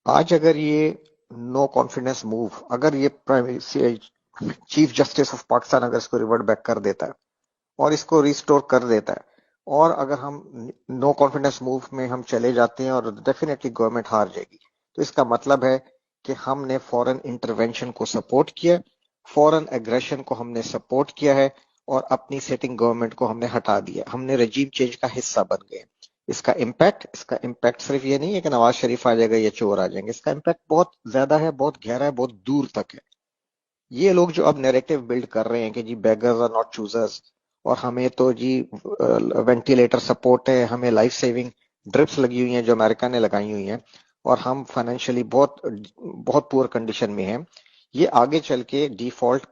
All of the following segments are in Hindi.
आज अगर ये नो कॉन्फिडेंस मूव, अगर ये चीफ जस्टिस ऑफ पाकिस्तान अगर इसको रिवर्ट बैक कर देता है और इसको रिस्टोर कर देता है, और अगर हम नो कॉन्फिडेंस मूव में हम चले जाते हैं और डेफिनेटली गवर्नमेंट हार जाएगी, तो इसका मतलब है कि हमने फॉरेन इंटरवेंशन को सपोर्ट किया, फॉरेन एग्रेशन को हमने सपोर्ट किया है, और अपनी सेटिंग गवर्नमेंट को हमने हटा दिया, हमने रजीम चेंज का हिस्सा बन गए। इसका इम्पैक्ट सिर्फ ये नहीं है कि नवाज शरीफ आ जाएगा या चोर आ जाएंगे, इसका इम्पैक्ट बहुत ज्यादा है, बहुत गहरा है, बहुत दूर तक है। ये लोग जो अब नैरेटिव बिल्ड कर रहे हैं कि जी बेगर्स आर नॉट चूजर्स, और हमें तो जी वेंटिलेटर सपोर्ट है, हमें लाइफ सेविंग ड्रिप्स लगी हुई हैं जो अमेरिका ने लगाई हुई हैं, और हम फाइनेंशियली बहुत बहुत पुअर कंडीशन में हैं, ये आगे चल के डिफॉल्ट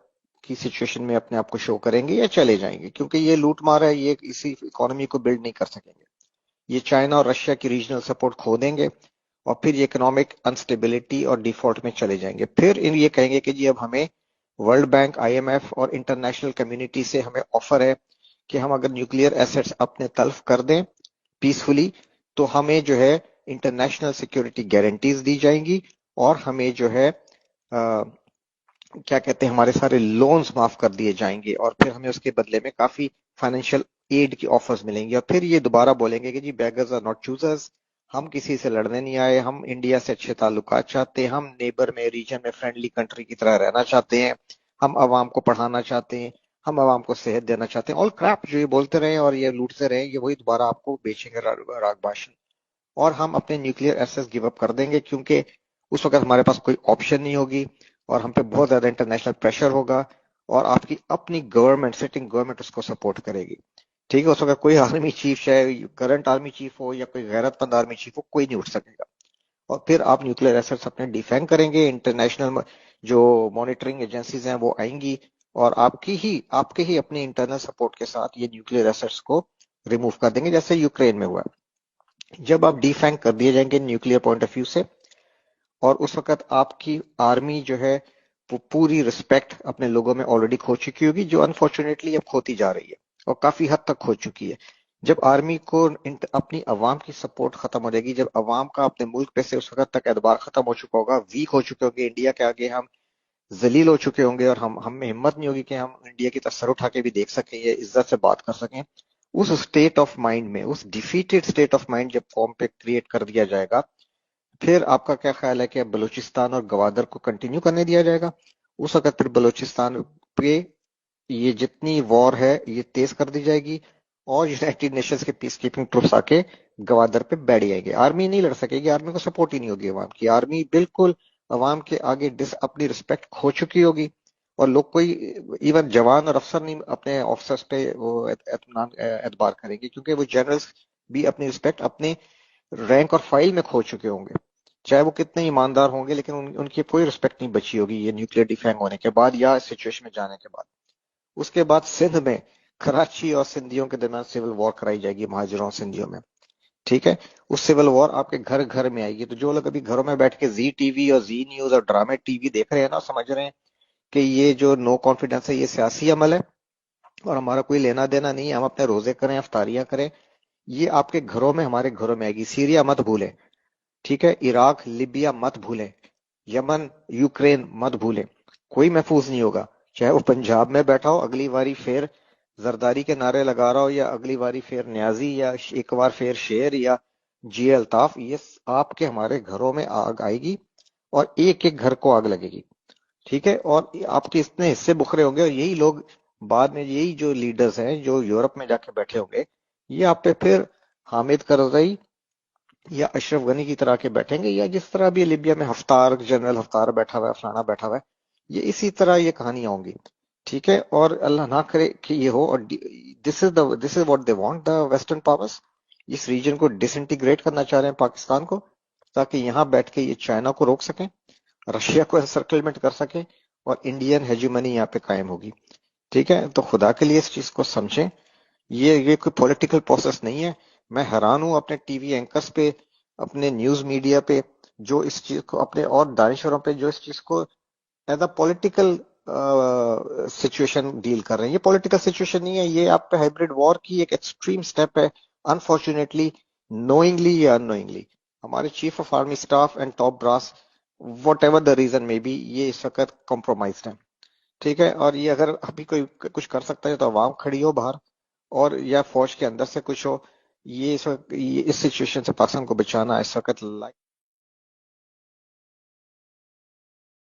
की सिचुएशन में अपने आप को शो करेंगे या चले जाएंगे, क्योंकि ये लूट मार है, ये इसी इकोनॉमी को बिल्ड नहीं कर सकेंगे। ये चाइना और रशिया की रीजनल सपोर्ट खो देंगे, और फिर ये इकोनॉमिक अनस्टेबिलिटी और डिफॉल्ट में चले जाएंगे। फिर इन ये कहेंगे कि जी अब हमें वर्ल्ड बैंक, आईएमएफ और इंटरनेशनल कम्युनिटी से हमें ऑफर है कि हम अगर न्यूक्लियर एसेट्स अपने तल्फ कर दें पीसफुली, तो हमें जो है इंटरनेशनल सिक्योरिटी गारंटीज दी जाएंगी, और हमें जो है क्या कहते हैं, हमारे सारे लोन्स माफ कर दिए जाएंगे, और फिर हमें उसके बदले में काफी फाइनेंशियल एड की ऑफर्स मिलेंगी। और फिर ये दोबारा बोलेंगे कि जी बेगर्स आर नॉट चूजर्स, हम किसी से लड़ने नहीं आए, हम इंडिया से अच्छे ताल्लुकात चाहते हैं, हम नेबर में, रीजन में फ्रेंडली कंट्री की तरह रहना चाहते हैं, हम अवाम को पढ़ाना चाहते हैं, हम अवाम को सेहत देना चाहते हैं। ऑल क्रैप जो ये बोलते रहे और ये लूटते रहे, ये वही दोबारा आपको बेचेंगे राग भाषण। और हम अपने न्यूक्लियर एसेस गिव अप कर देंगे, क्योंकि उस वक्त हमारे पास कोई ऑप्शन नहीं होगी, और हम पे बहुत ज्यादा इंटरनेशनल प्रेशर होगा, और आपकी अपनी गवर्नमेंट, सिटिंग गवर्नमेंट उसको सपोर्ट करेगी। ठीक है, उस वक्त कोई आर्मी चीफ, चाहे करंट आर्मी चीफ हो या कोई गैरतमंद आर्मी चीफ हो, कोई नहीं उठ सकेगा। और फिर आप न्यूक्लियर एसेट्स अपने डिफेंड करेंगे, इंटरनेशनल जो मॉनिटरिंग एजेंसीज हैं वो आएंगी, और आपके ही अपने इंटरनल सपोर्ट के साथ ये न्यूक्लियर एसेट्स को रिमूव कर देंगे, जैसे यूक्रेन में हुआ। जब आप डिफैंग कर दिए जाएंगे न्यूक्लियर पॉइंट ऑफ व्यू से, और उस वक्त आपकी आर्मी जो है वो पूरी रिस्पेक्ट अपने लोगों में ऑलरेडी खो चुकी होगी, जो अनफॉर्चुनेटली अब खोती जा रही है और काफी हद तक खो चुकी है। जब आर्मी को अपनी अवाम की सपोर्ट खत्म हो जाएगी, जब अवाम का अपने मुल्क पे से उस वक्त तक एतबार खत्म हो चुका होगा, वीक हो चुके होंगे, इंडिया के आगे हम जलील हो चुके होंगे, और हम में हिम्मत नहीं होगी कि हम इंडिया की तरफ सर उठा के भी देख सकें या इज्जत से बात कर सकें। उस स्टेट ऑफ माइंड में, उस डिफीटेड स्टेट ऑफ माइंड जब फॉर्म पे क्रिएट कर दिया जाएगा, फिर आपका क्या ख्याल है कि बलूचिस्तान और गवादर को कंटिन्यू करने दिया जाएगा? उस वक्त फिर बलूचिस्तान पे ये जितनी वॉर है ये तेज कर दी जाएगी, और यूनाइटेड नेशंस के पीस कीपिंग ट्रूप्स आके गवादर पे बैठ जाएंगे। आर्मी नहीं लड़ सकेगी, आर्मी को सपोर्ट ही नहीं होगी अवाम की, आर्मी बिल्कुल अवाम के आगे अपनी रिस्पेक्ट खो चुकी होगी, और लोग कोई इवन जवान और अफसर नहीं अपने ऑफिसर्स पे वो एतबार करेंगे, क्योंकि वो जनरल्स भी अपनी रिस्पेक्ट अपने रैंक और फाइल में खो चुके होंगे, चाहे वो कितने ईमानदार होंगे, लेकिन उनकी कोई रिस्पेक्ट नहीं बची होगी ये न्यूक्लियर डिफेंग होने के बाद या सिचुएशन में जाने के बाद। उसके बाद सिंध में कराची और सिंधियों के दरमियान सिविल वॉर कराई जाएगी, महाजरों और सिंधियों में। ठीक है, उस सिविल वॉर आपके घर घर में आएगी। तो जो लोग अभी घरों में बैठ के जी टीवी और जी न्यूज और ड्रामे टीवी देख रहे हैं ना, समझ रहे हैं कि ये जो नो कॉन्फिडेंस है ये सियासी अमल है, और हमारा कोई लेना देना नहीं है, हम अपने रोजे करें, अफ्तारियां करें, ये आपके घरों में, हमारे घरों में आएगी। सीरिया मत भूलें, ठीक है, इराक, लिबिया मत भूलें, यमन, यूक्रेन मत भूलें, कोई महफूज नहीं होगा। चाहे वो पंजाब में बैठा हो, अगली बारी फिर जरदारी के नारे लगा रहा हो, या अगली बारी फिर न्याजी, या एक बार फिर शेर, या जी अल्ताफ, ये आपके हमारे घरों में आग आएगी, और एक एक घर को आग लगेगी। ठीक है, और आपके इतने हिस्से बुखरे होंगे, और यही लोग बाद में, यही जो लीडर्स हैं जो यूरोप में जाके बैठे होंगे, ये आप पे फिर हामिद करजई या अशरफ गनी की तरह के बैठेंगे, या जिस तरह भी लिबिया में हफ्तार, जनरल हफ्तार बैठा हुआ है, फलाना बैठा हुआ है, ये इसी तरह ये कहानियां होंगी। ठीक है, और अल्लाह ना करे कि ये हो। और this is what they want, the western powers इस रीजन को डिसइंटीग्रेट करना चाह रहे हैं पाकिस्तान को, ताकि यहाँ बैठ के ये चाइना को रोक सकें, रशिया को एनसर्कलमेंट कर सकें, और इंडियन हेजुमनी यहाँ पे कायम होगी। ठीक है, तो खुदा के लिए इस चीज को समझें, ये कोई पॉलिटिकल प्रोसेस नहीं है। मैं हैरान हूं अपने टीवी एंकर्स पे, अपने न्यूज मीडिया पे, जो इस चीज को अपने, और दानिशवरों पे जो इस चीज को as a political situation deal कर रहे हैं। ये पॉलिटिकल सिचुएशन नहीं है, ये आप पे हाइब्रिड वॉर की एक एक्सट्रीम स्टेप है, अनफॉर्चुनेटली, नोइंगली या अननोइंगली। हमारे chief of army staff and top brass, whatever the reason may be, ये इस वक्त कॉम्प्रोमाइज्ड है। ठीक है, और ये अगर अभी कोई कुछ कर सकता है तो अवाम खड़ी हो बाहर, और या फौज के अंदर से कुछ हो। ये इस वक्त, ये इस सिचुएशन से पाकिस्तान को बचाना इस वक्त